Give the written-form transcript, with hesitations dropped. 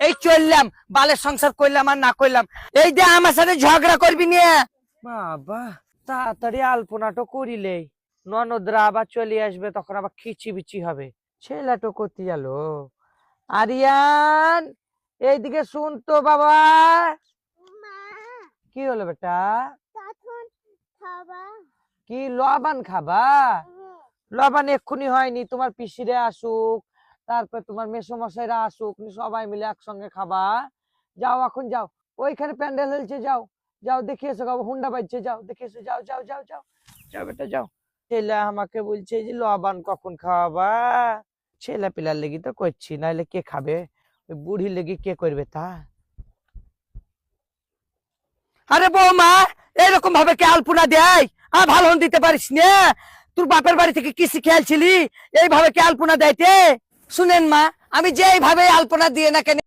এই চললাম, বালের সংসার করলাম আর না করলাম। এই যে আমার সাথে ঝগড়া করবি নিয়ে বাবা, তাড়াতাড়ি আলপনাটো করিলে ননদরা আবার চলে আসবে, তখন আবার খিচি বিচি হবে। ছেলেটো করতে গেল। আরিয়ান, এইদিকে শুন তো বাবা। কি হলো বেটা? কি লবণ খাবা? লবণ এক্ষুনি হয়নি, তোমার পিসিরে আসুক, তারপর তোমার মেসোমশাইরা আসুক, সবাই মিলে একসঙ্গে খাবা। যাও এখন যাও, ওইখানে প্যান্ডেল হয়েছে, যাও যাও দেখে এসো, হুন্ডা বাজছে, যাও দেখে এসো, যাও যাও যাও যাও যাও বেটা যাও। ছেলে আমাকে বলছে যে লবণ কখন খাওয়াবা? ছেলে পিলার লেগে তো করছি, নাহলে কে খাবে? ওই বুড়ির লেগে কে করবে তা? আরে বৌমা, এরকম ভাবে কে আলপনা দেয়? আর ভালো দিতে পারিস না? তোর বাপের বাড়ি থেকে কি শিখে আলছিলি এইভাবে কে আলপনা দেয়তে? শুনেন মা, আমি যেইভাবে আলপনা দিয়ে না কেন